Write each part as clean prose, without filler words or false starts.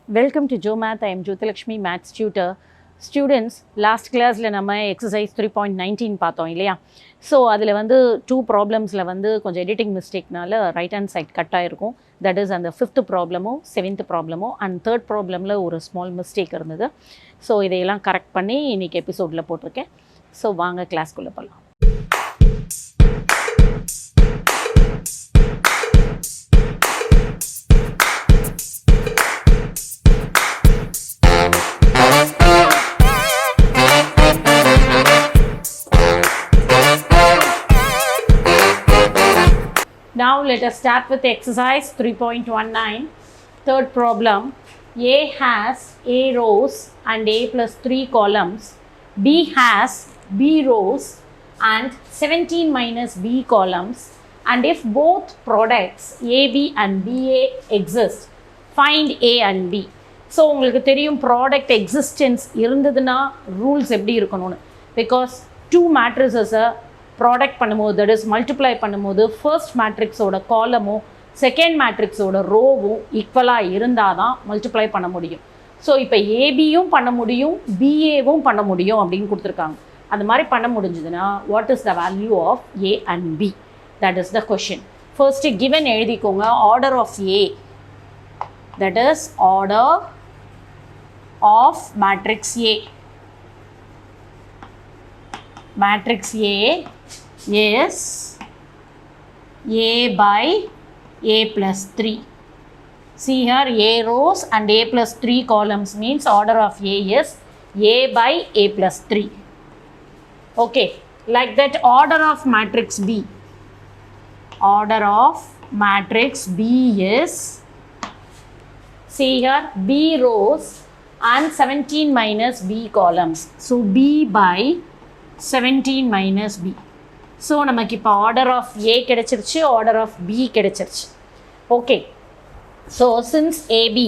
Welcome to Joe Math. I am Jyotilakshmi, Maths tutor. Students, last class la nama exercise 3.19 பார்த்தோம் இல்லையா? So அதில் வந்து 2 ப்ராப்ளம்ஸில் வந்து கொஞ்சம் எடிட்டிங் மிஸ்டேக்னால ரைட் ஹேண்ட் சைட் கட் ஆகிருக்கும். தட் இஸ் அந்த 5th ப்ராப்ளமோ 7th ப்ராப்ளமோ அண்ட் 3rd ப்ராப்ளமில் ஒரு ஸ்மால் மிஸ்டேக் இருந்தது. ஸோ இதையெல்லாம் கரெக்ட் பண்ணி இன்றைக்கி எபிசோடில் போட்டிருக்கேன். ஸோ வாங்க கிளாஸ்க்குள்ளே போகலாம். Now let us start with exercise 3.19. Third problem. A has A rows and A plus 3 columns. B has B rows and 17 minus B columns. And if both products AB and BA exist, find A and B. So உங்களுக்கு தெரியும் product existence இருந்ததுன்னா rules எப்படி இருக்கணும்னு. Because 2 மேட்ரிசஸை product பண்ணும்போது, that is multiply பண்ணும்போது first மேட்ரிக்ஸோட காலமும் second மேட்ரிக்ஸோட ரோவும் ஈக்குவலாக இருந்தால் தான் மல்டிப்ளை பண்ண முடியும். ஸோ இப்போ ஏபியும் பண்ண முடியும், பிஏவும் பண்ண முடியும் அப்படின்னு கொடுத்துருக்காங்க. அந்த மாதிரி பண்ண முடிஞ்சதுன்னா what is the value of A and B? That is the question. First given எழுதிக்கோங்க. Order of A, that is order of matrix A. Matrix A is A by A plus 3. See here, A rows and A plus 3 columns means order of A is A by A plus 3. Okay, like that order of matrix B. Order of matrix B is, see here, B rows and 17 minus B columns. So B by 17 minus B. So நமக்கு இப்போ order of A கிடைச்சிருச்சு, order of B கிடைச்சிருச்சு. Okay, so since AB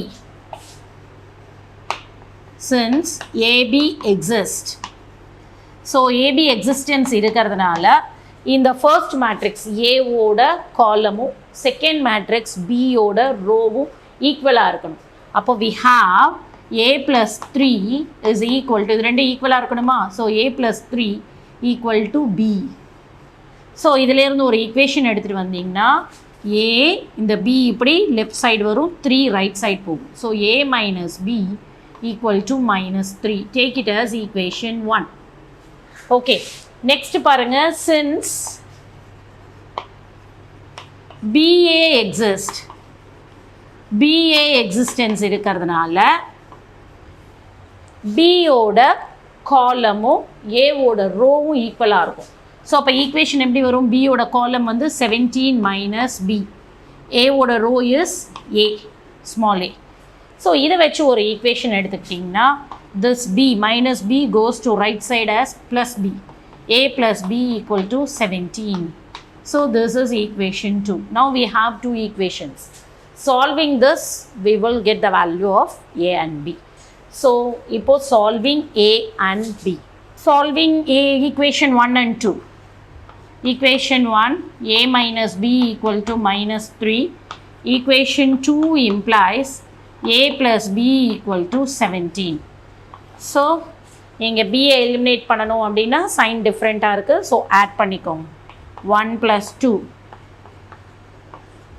exist, so AB existence இருக்கிறதுனால இந்த first matrix ஏவோட காலமும் second matrix பியோட ரோவும் ஈக்குவலாக இருக்கணும். அப்போ we have A plus 3 is equal to, இது ரெண்டு ஈக்குவலாக இருக்கணுமா? So A plus 3 equal to B. So இதிலேருந்து ஒரு ஈக்குவேஷன் எடுத்துகிட்டு வந்தீங்கன்னா A இந்த B இப்படி லெஃப்ட் சைடு வரும், 3 ரைட் சைடு போகும். So A minus B equal to minus 3. Take it as equation 1. Okay, next பாருங்க. Since BA exist, BA existence இருக்கிறதுனால பியோட காலமும் ஏவோட ரோவும் ஈக்குவலாக இருக்கும். ஸோ அப்போ ஈக்குவேஷன் எப்படி வரும்? பியோட காலம் வந்து 17 மைனஸ் பி, ஏவோட row is A, small a. So இதை வச்சு ஒரு ஈக்குவேஷன் எடுத்துக்கிட்டிங்கன்னா this B minus B goes to right side as plus B, A plus B equal to 17. So this is equation 2. Now we have 2 equations. Solving this, we will get the value of A and B. So, இப்போ solving A and B. Solving A, equation 1 and 2. Equation 1, A minus B equal to minus 3. Equation 2 implies A plus B equal to 17. So, இங்கே B eliminate பண்ணணும் அப்படின்னா sign different-ஆ இருக்கு. So, add பண்ணிக்கோங்க. 1 plus 2.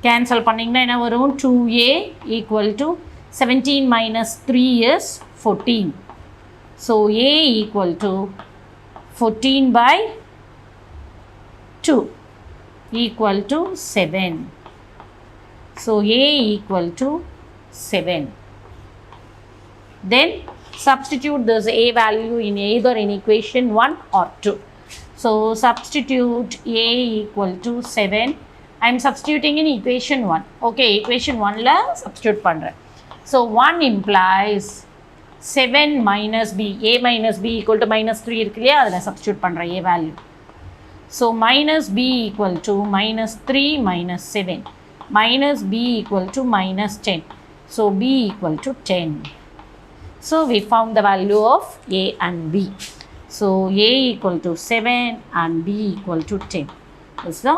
Cancel பண்ணிங்கன்னா என்ன வரும்? 2A equal to 17 minus 3 is 14. So A equal to 14 by 2 equal to 7. So A equal to 7. Then substitute this A value in either in equation 1 or 2. So substitute A equal to 7. I am substituting in equation 1. Okay, equation 1 la substitute பண்றேன். So 1 implies 7 minus B. A minus B equal to minus 3 இருக்கு இல்லையா, அதில் substitute பண்ணுறேன் A value. So minus B equal to minus 3 minus 7. Minus B equal to minus 10. So B equal to 10. So we found the value of A and B. So A equal to 7 and B equal to 10. Is the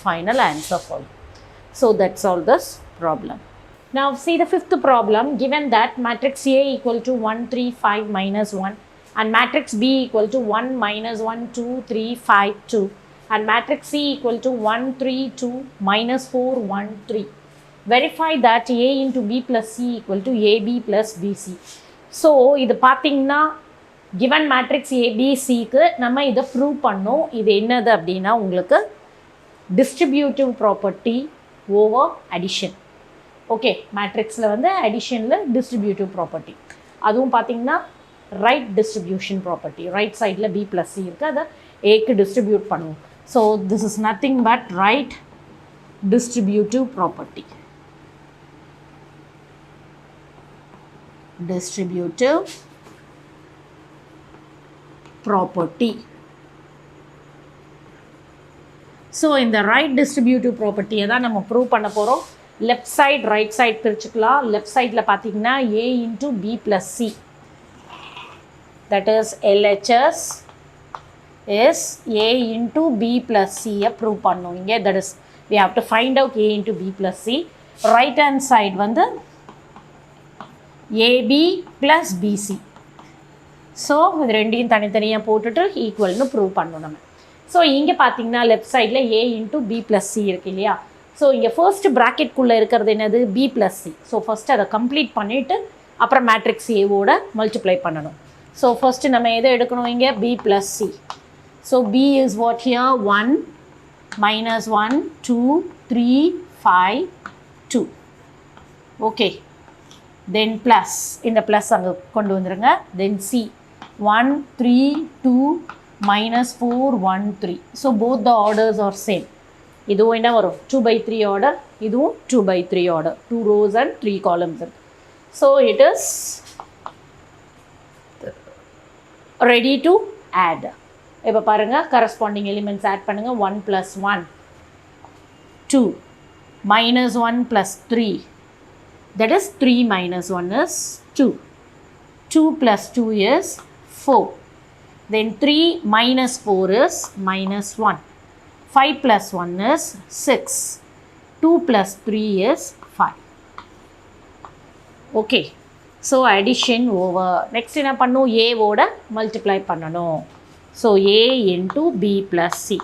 final answer for you. So that's all this problem. Now see the fifth problem. Given that matrix A equal to 1, 3, 5, minus 1 and matrix B equal to 1, minus 1, 2, 3, 5, 2 and matrix C equal to 1, 3, 2, minus 4, 1, 3. Verify that A into B plus C equal to AB plus BC. So இது பார்த்தீங்கன்னா given matrix ABCக்கு நம்ம இதை prove பண்ணோம். இது என்னது அப்படின்னா உங்களுக்கு distributive property over addition. Okay, மேட்ரிக்ஸில் வந்து அடிஷனில் டிஸ்ட்ரிபியூட்டிவ் ப்ராப்பர்ட்டி, அதுவும் பார்த்தீங்கன்னா ரைட் டிஸ்ட்ரிபியூஷன் ப்ராப்பர்ட்டி. ரைட் சைடில் பி ப்ளஸ் சி இருக்குது, அதை ஏக்கு டிஸ்ட்ரிபியூட் பண்ணுவோம். So this is nothing but right distributive property. Distributive property. So இந்த ரைட் டிஸ்ட்ரிபியூட்டிவ் ப்ராப்பர்ட்டியை தான் நம்ம ப்ரூவ் பண்ண போகிறோம். லெஃப்ட் சைட் ரைட் சைட் பிரிச்சுக்கலாம். லெஃப்ட் சைடில் பார்த்தீங்கன்னா A into B plus C, that is LHS is A into B plus சியை ப்ரூவ் பண்ணோம் இங்கே. That is we have to find out A into B plus C. Right hand side வந்து AB plus BC. So இது ரெண்டையும் தனித்தனியாக போட்டுட்டு ஈக்குவல்னு prove பண்ணணும் நம்ம. ஸோ இங்கே பார்த்தீங்கன்னா லெஃப்ட் சைடில் A into B plus C இருக்கு இல்லையா. ஸோ இங்கே ஃபர்ஸ்ட் ப்ராக்கெட்குள்ளே இருக்கிறது என்னது, B plus C. So first அதை கம்ப்ளீட் பண்ணிவிட்டு அப்புறம் மேட்ரிக்ஸ் ஏவோட மல்டிப்ளை பண்ணணும். ஸோ ஃபஸ்ட்டு நம்ம எதை எடுக்கணும் இங்கே, B plus C. So B is what here 1, minus 1, 2, 3, 5, 2. Okay, then plus, இந்த ப்ளஸ் அங்கே கொண்டு வந்துடுங்க. Then C 1, 3, 2, minus 4, 1, 3. So both the orders are same. இதுவும் என்ன வரும், 2/3 ஆர்டர், இதுவும் 2/3 order, 2 rows and 3 columns. So it is ready to add. இப்போ பாருங்கள், கரஸ்பாண்டிங் எலிமெண்ட்ஸ் ஆட் பண்ணுங்கள். 1 + 1 2, minus 1 + 3, that is 3 minus 1 is 2, 2 + 2 is 4, then 3 minus 4 is minus 1, 5 plus 1 is 6, 2 plus 3 is 5. Okay, so addition over. Next என்ன பண்ணும், A ஓட multiply பண்ணணும். So A into B plus C.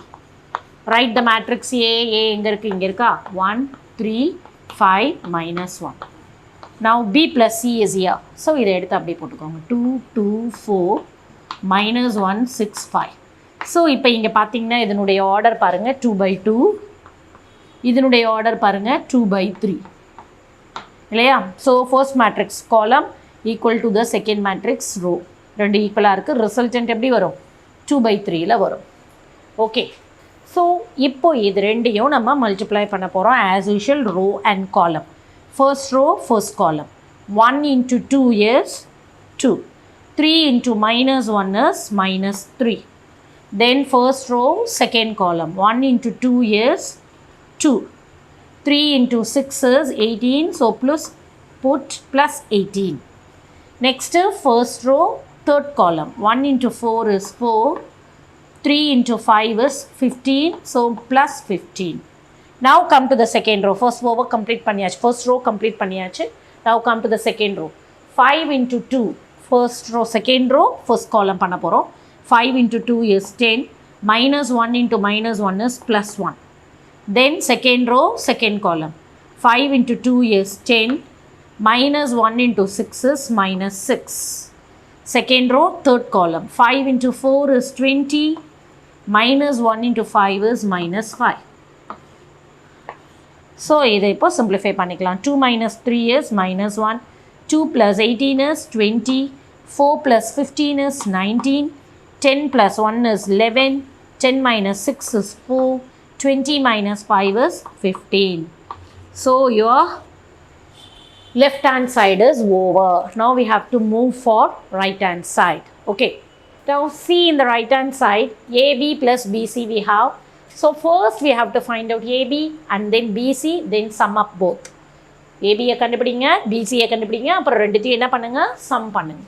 Write the matrix A. A எங்கே இருக்குது, இங்கே இருக்கா, 1, 3, 5, minus 1. Now B plus C is here. So இதை எடுத்து அப்படியே போட்டுக்கோங்க. 2, 2, 4, minus 1, 6, 5. ஸோ இப்போ இங்கே பார்த்தீங்கன்னா இதனுடைய ஆர்டர் பாருங்கள் 2/2, இதனுடைய ஆர்டர் பாருங்கள் 2/3 இல்லையா. So first matrix column equal to the second matrix row, ரெண்டு ஈக்குவலாக இருக்குது. ரிசல்டன்ட் எப்படி வரும், 2/3 வரும். ஓகே, ஸோ இப்போ இது ரெண்டையும் நம்ம மல்டிப்ளை பண்ண போகிறோம் as usual, row and column. First row first column, 1 into 2 is 2, 3 into minus 1 is minus 3. Then first row second column, 1 into 2 is 2, 3 into 6 is 18, so put plus 18. Next first row third column, 1 into 4 is 4, 3 into 5 is 15, so plus 15. Now come to the second row. First row complete பண்ணியாச்சு, first row complete பண்ணியாச்சு. Now come to the second row, 5 into 2, first row second row first column பண்ண போகிறோம். 5 into 2 is 10, minus 1 into minus 1 is plus 1. Then second row second column, 5 into 2 is 10, minus 1 into 6 is minus 6. Second row third column, 5 into 4 is 20, minus 1 into 5 is minus 5. So இதை இப்போ simplify பண்ணிக்கலாம். 2 minus 3 is minus 1, 2 plus 18 is 20, 4 plus 15 is 19, 10 plus 1 is 11, 10 minus 6 is 4, 20 minus 5 is 15. So your left hand side is over. Now we have to move for right hand side. Okay. Now see in the right hand side, AB plus BC we have. So first we have to find out AB and then BC, then sum up both. AB கண்டுபிடிங்க, BC கண்டுபிடிங்க, அப்புறம் ரெண்டுத்தையும் என்ன பண்ணுங்க, sum பண்ணுங்க.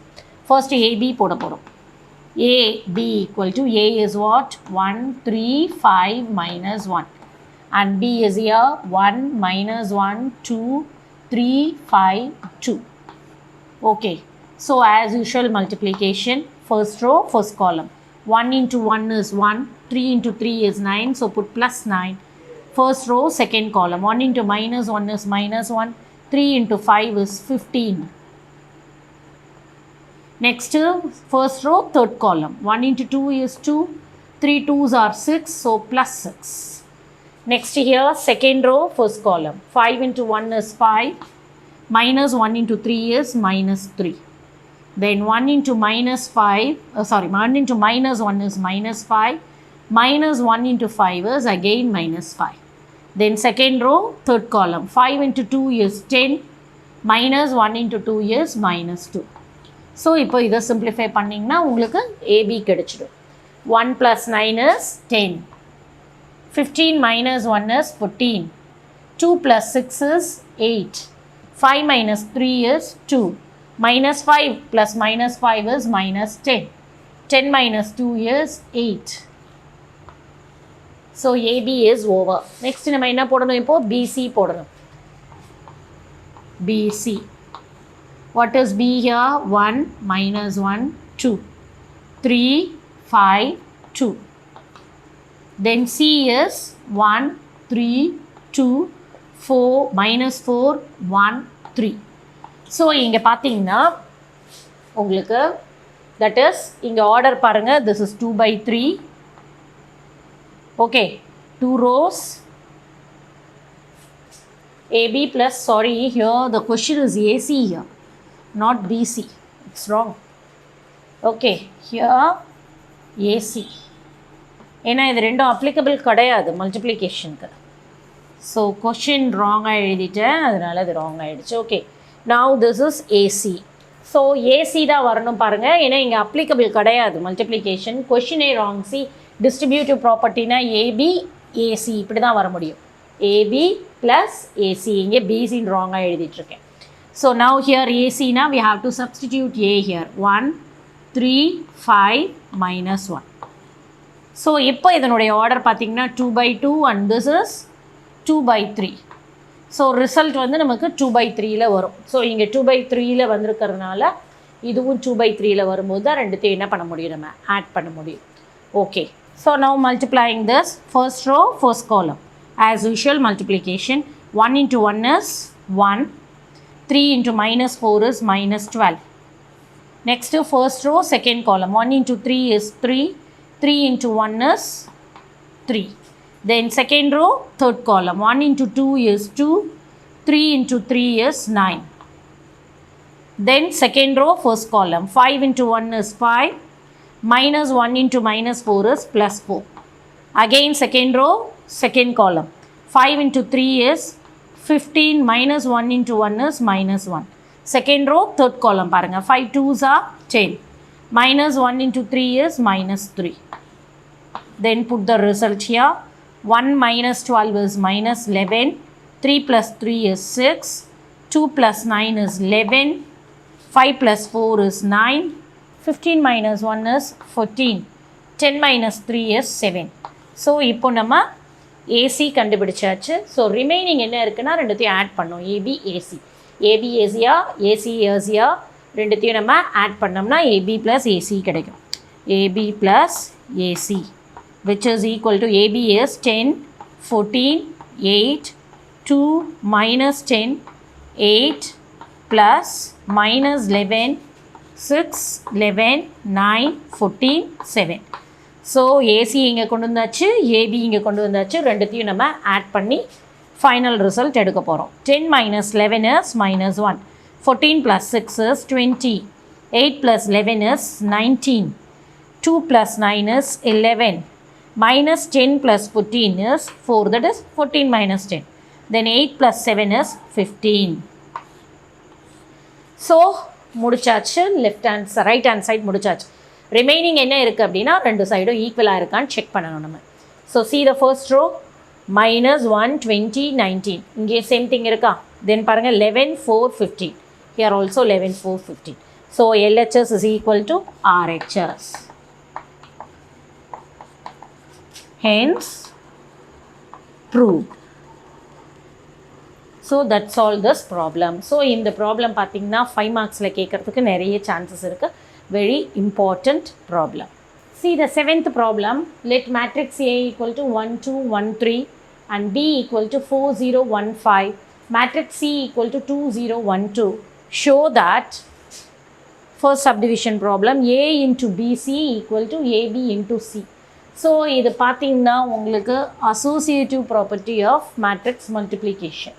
First AB போட போகிறோம். AB equal to A is what, 1, 3, 5 minus 1 and B is here 1 minus 1, 2, 3, 5, 2. Okay, so as usual multiplication, first row, first column. 1 into 1 is 1, 3 into 3 is 9, so put plus 9. First row, second column. 1 into minus 1 is minus 1, 3 into 5 is 15. Next, first row, third column. 1 into 2 is 2, 3 2s are 6, so plus 6. Next here, second row, first column. 5 into 1 is 5, minus 1 into 3 is minus 3. Then 1 into minus 5, 1 into minus 1 is minus 5, minus 1 into 5 is again minus 5. Then second row, third column. 5 into 2 is 10, minus 1 into 2 is minus 2. So, இப்போ இதை simplify பண்ணிங்கன்னா உங்களுக்கு AB கிடைச்சிடும். 1 plus 9 is 10. 15 minus 1 is 14. 2 plus 6 is 8. 5 minus 3 is 2. Minus 5 plus minus 5 is minus 10. 10 minus 2 is 8. So, AB is over. Next, நம்ம என்ன போடணும் இப்போ? BC போடணும். BC. What is B here? 1 minus 1, 2. 3, 5, 2. Then C is 1, 3, 2, 4, minus 4, 1, 3. So, இங்கே பார்த்தீங்கன்னா உங்களுக்கு that is இங்கே order பாருங்க, this is 2 by 3. Okay, 2 rows. AB plus, sorry, here the question is AC here, not BC. It's wrong. Okay, here AC. ஏன்னா இது ரெண்டும் applicable கிடையாது multiplicationக்கு. So, question wrong எழுதிட்டேன், அதனால இது wrong ஆயிடுச்சு. Okay, now this is AC. So, AC தான் வரணும் பாருங்க, ஏன்னா இங்கே applicable கிடையாது multiplication. Question wrong. See, distributive property na AB, AC இப்படி தான் வர முடியும். AB plus AC. இங்கே BC wrong எழுதிட்டிருக்கேன். So, now here AC na we have to substitute A here. 1, 3, 5, minus 1. So, இப்போ இதனுடைய order பார்த்தீங்கன்னா 2 by 2 and this is 2 by 3. So, result வந்து நமக்கு 2 by 3ல வரும். So, இங்கே 2 by 3ல வந்திருக்கிறதுனால இதுவும் 2 by 3ல வரும்போது தான் ரெண்டுத்தையும் என்ன பண்ண முடியும், நம்ம ஆட் பண்ண முடியும். Okay. So, now multiplying this, first row, first column. As usual multiplication, 1 into 1 is 1, 3 into minus 4 is minus 12. Next, first row, second column. 1 into 3 is 3, 3 into 1 is 3. Then second row, third column. 1 into 2 is 2, 3 into 3 is 9. Then second row, first column. 5 into 1 is 5, minus 1 into minus 4 is plus 4. Again second row, second column. 5 into 3 is 15, minus 1 into 1 is minus 1. Second row, third column பாருங்க. 5 2s are 10. Minus 1 into 3 is minus 3. Then put the result here. 1 minus 12 is minus 11. 3 plus 3 is 6. 2 plus 9 is 11. 5 plus 4 is 9. 15 minus 1 is 14. 10 minus 3 is 7. So, இப்போ நம்ம AC கண்டுபிடிச்சாச்சு. So, remaining என்ன இருக்குன்னா ரெண்டுத்தையும் add பண்ணோம். AB, AC. AB, ACயா, AC, ACயா ரெண்டுத்தையும் நம்ம add பண்ணோம்னா AB plus AC கிடைக்கும். AB plus AC, which is equal to AB is 10, 14, 8, 2 minus 10, 8 plus minus 11, 6, 11, 9, 14, 7. So, AC இங்கே கொண்டு வந்தாச்சு, AB இங்கே கொண்டு வந்தாச்சு, ரெண்டுத்தையும் நம்ம ஆட் பண்ணி ஃபைனல் ரிசல்ட் எடுக்க போகிறோம். 10 minus 11 is minus 1. 14 plus 6 is 20. 8 plus 11 is 19. 2 plus 9 is 11. Minus 10 plus 14 is 4. That is 14 minus 10. Then 8 plus 7 is 15. So, முடிச்சாச்சு. left hand side, right hand side முடிச்சாச்சு. remaining என்ன இருக்குது அப்படின்னா ரெண்டு சைடும் ஈக்குவலாக இருக்கான்னு செக் பண்ணணும் நம்ம. So, see the first row, minus 1, 20, 19. இங்கே same thing இருக்கா? Then பாருங்கள் 11, 4, 15. Here also 11, 4, 15. So, LHS is equal to RHS. Hence, proved. So that's all this problem. So இந்த ப்ராப்ளம் பார்த்திங்கன்னா 5 மார்க்ஸில் கேட்குறதுக்கு நிறைய சான்சஸ் இருக்குது. Very important problem. See the 7th problem. Let matrix A equal to 1 2 1 3 and B equal to 4 0 1 5. Matrix C equal to 2 0 1 2. Show that first subdivision problem A into BC equal to AB into C. So இது பார்த்தீங்கன்னா உங்களுக்கு associative property of matrix multiplication.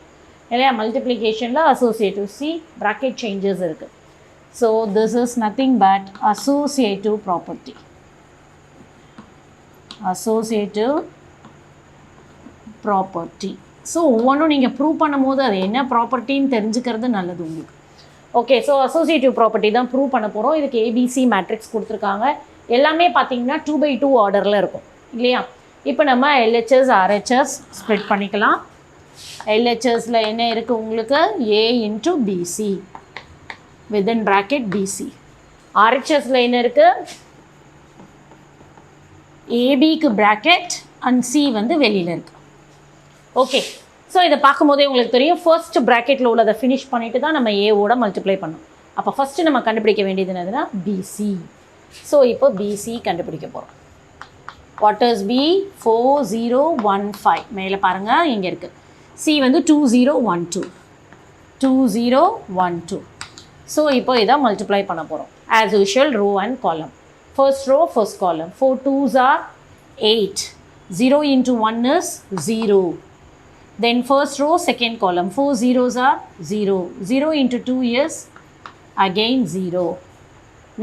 இல்லையா, மல்டிப்ளிகேஷனில் associative C bracket changes இருக்குது. So this is nothing but associative property. Associative property. So ஒவ்வொன்றும் நீங்கள் prove பண்ணும் போது அது என்ன ப்ராப்பர்ட்டின்னு தெரிஞ்சுக்கிறது நல்லது உங்களுக்கு. ஓகே, ஸோ அசோசியேட்டிவ் ப்ராப்பர்ட்டி தான் ப்ரூவ் பண்ண போகிறோம். இதுக்கு ஏபிசி மேட்ரிக்ஸ் கொடுத்துருக்காங்க. எல்லாமே பார்த்தீங்கன்னா 2/2 ஆர்டரில் இருக்கும் இல்லையா. இப்போ நம்ம எல்ஹெச்எஸ் ஆர்ஹெச்எஸ் ஸ்ப்ளிட் பண்ணிக்கலாம். எல்ஹெச்எஸில் என்ன இருக்குது உங்களுக்கு, A into BC within bracket BC. ஆர்ஹெச்எஸில் என்ன இருக்குது, ஏபிக்கு ப்ராக்கெட் அண்ட் சி வந்து வெளியில் இருக்குது. ஓகே, ஸோ இதை பார்க்கும்போதே உங்களுக்கு தெரியும், ஃபர்ஸ்ட் ப்ராக்கெட்டில் உள்ளதை ஃபினிஷ் பண்ணிவிட்டு தான் நம்ம ஏவோட மல்டிப்ளை பண்ணோம். அப்போ ஃபஸ்ட்டு நம்ம கண்டுபிடிக்க வேண்டியது என்னதுன்னா பிசி. ஸோ இப்போ பிசி கண்டுபிடிக்க போகிறோம். What is B, 4 0 1 5. மேலே பாருங்கள், இங்கே இருக்குது. சி வந்து 2 0 1 2 2 0 1 2. ஸோ இப்போ இதை மல்டிப்ளை பண்ண போகிறோம். As usual row and column. First row first column. 4 2s are 8. 0 into 1 is 0. Then first row second column. 4 zeros are 0. 0 into 2 is again 0.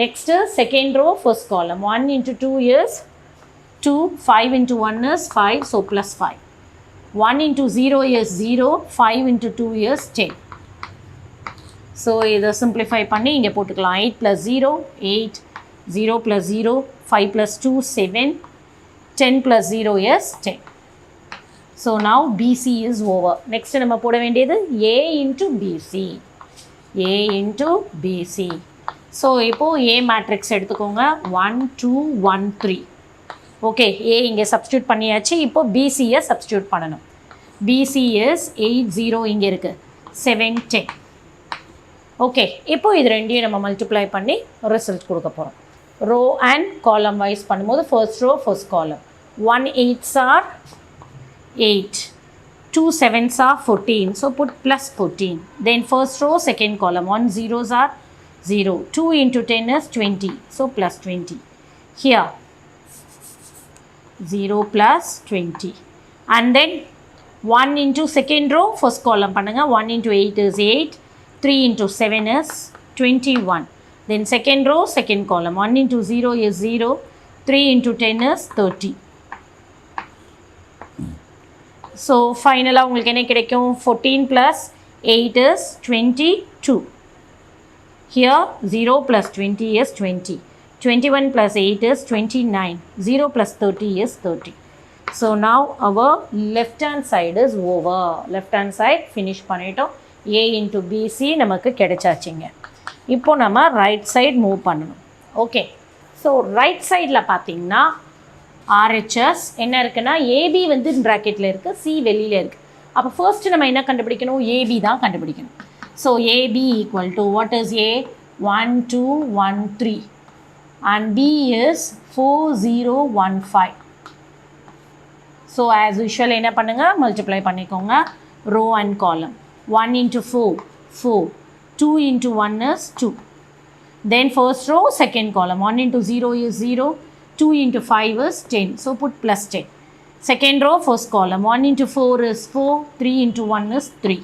Next is second row first column. 1 into 2 is 2. 5 into 1 is 5. So plus 5. 1 into 0 is 0. 5 into 2 is 10. So இதை simplify பண்ணி இங்கே போட்டுக்கலாம். 8 plus 0 8. 0 plus 0 5 plus 2 7. 10 plus 0 is 10. So now BC is over. Next நம்ம போட வேண்டியது A into BC. A into BC. So இப்போ A matrix எடுத்துக்கோங்க. 1 2 1 3. Okay, A இங்கே substitute பண்ணியாச்சு. இப்போ BCயை substitute பண்ணணும். BC is 8 0 இங்கே இருக்குது. 7 10. ஓகே, இப்போ இது ரெண்டையும் நம்ம மல்டிப்ளை பண்ணி ரிசல்ட் கொடுக்க போகிறோம். ரோ அண்ட் காலம் வைஸ் பண்ணும்போது first row first column. 1 8s are 8. 2 7s are 14. So put plus 14. Then first row second column. 1 zeros are 0. 2 into 10 is 20. So plus 20. Here 0 plus 20. And then 1 into second row first column பண்ணுங்க. 1 into 8 is 8. 3 into 7 is 21. Then second row second column. 1 into 0 is 0. 3 into 10 is 30. So ஃபைனலாக உங்களுக்கு என்ன கிடைக்கும், 14 plus 8 is 22. Here 0 plus 20 is 20. 21 plus 8 is 29. 0 plus 30 is 30. So now our left hand side is over. Left hand side finish பண்ணிட்டோம். A into BC நமக்கு கிடைச்சாச்சுங்க. இப்போ நம்ம right side move பண்ணணும். Okay, so right சைடில் பார்த்தீங்கன்னா ஆர்ஹெச்எஸ் என்ன இருக்குன்னா, AB வந்து ப்ராக்கெட்டில் இருக்குது, சி வெளியில் இருக்குது. அப்போ ஃபர்ஸ்ட்டு நம்ம என்ன கண்டுபிடிக்கணும், ஏபி தான் கண்டுபிடிக்கணும். So AB equal to what is A, 1 2 1 3 and B is 4 0 1 5. So as usual என்ன பண்ணுங்கள், மல்டிப்ளை பண்ணிக்கோங்க ரோ அண்ட் காலம். 1 into 4 4. 2 into 1 is 2. Then first row second column. 1 into 0 is 0. 2 into 5 is 10. So put plus 10. Second row first column. 1 into 4 is 4. 3 into 1 is 3.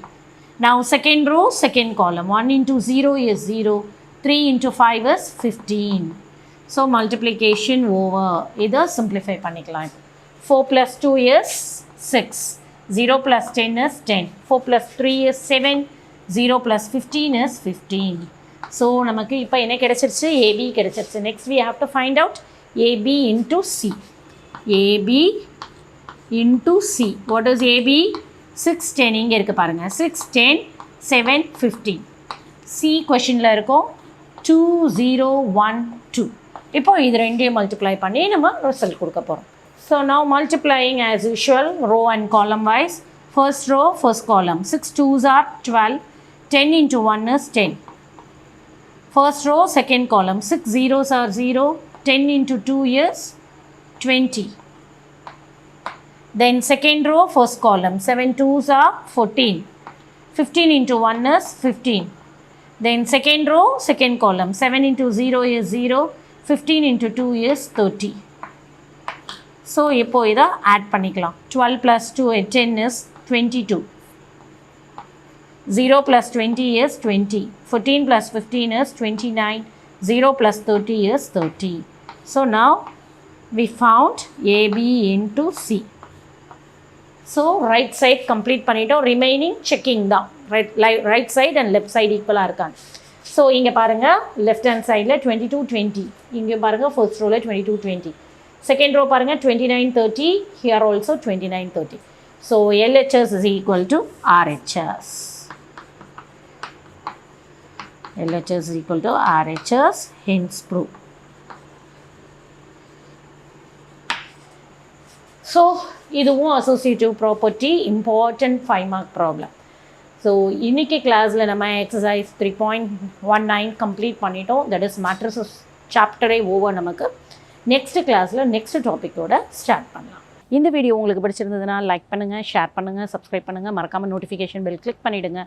Now second row second column. 1 into 0 is 0. 3 into 5 is 15. So multiplication over. Either simplify பண்ணிக்கலாம். 4 plus 2 is 6. 0 plus 10 is 10. 4 plus 3 is 7. 0 plus 15 is 15. So நமக்கு இப்போ என்ன கிடைச்சிருச்சு, AB கிடைச்சிருச்சு. Next we have to find out AB into C. AB into C. What is AB? 6 10 இங்கே இருக்குது பாருங்கள். 6 10 7 15. C questionல இருக்கும் 2 0 1 2. இப்போ இது ரெண்டையும் மல்டிப்ளை பண்ணி நம்ம ரிசல்ட் கொடுக்க போகிறோம். So now multiplying as usual row and column wise. First row, first column. 6 2s are 12. 10 into 1 is 10. First row, second column. 6 zeros are 0. 10 into 2 is 20. Then second row, first column. 7 2s are 14. 15 into 1 is 15. Then second row, second column. 7 into 0 is 0. 15 into 2 is 30. So, இப்போ இதை add பண்ணிக்கலாம். 12 plus 2 at 10 is 22. 0 plus 20 is 20. 14 plus 15 is 29. 0 plus 30 is 30. So, now we found AB into C. So, right side complete பண்ணிட்டோம். Remaining checking தான். Right side and left side equal இருக்கான். So, இங்கே பாருங்க left hand side 22 20. இங்கே பாருங்க first row 22 20. Second row பாருங்க 29 30. Here also 29 30. So, LHS is equal to RHS. LHS is equal to RHS, hence proof. So, இதுவும் associative property important 5 mark problem. So, இன்னைக்கு கிளாஸில் நம்ம exercise 3.19 complete பண்ணிட்டோம். That is matrices chapter over நமக்கு. Next கிளாஸில் next டாப்பிக்கோட start பண்ணலாம். இந்த video உங்களுக்கு பிடிச்சிருந்ததுன்னா லைக் பண்ணுங்கள், ஷேர் பண்ணுங்கள், சப்ஸ்கிரைப் பண்ணுங்கள், மறக்காமல் நோட்டிஃபிகேஷன் பெல் கிளிக் பண்ணிவிடுங்க.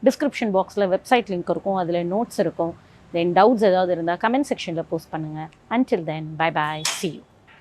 டிஸ்கிரிப்ஷன் பாக்ஸில் வெப்சைட் லிங்க் இருக்கும், அதில் நோட்ஸ் இருக்கும். தென் டவுட்ஸ் ஏதாவது இருந்தால் கமெண்ட் செக்ஷனில் போஸ்ட் பண்ணுங்கள். Until then, bye bye, see you.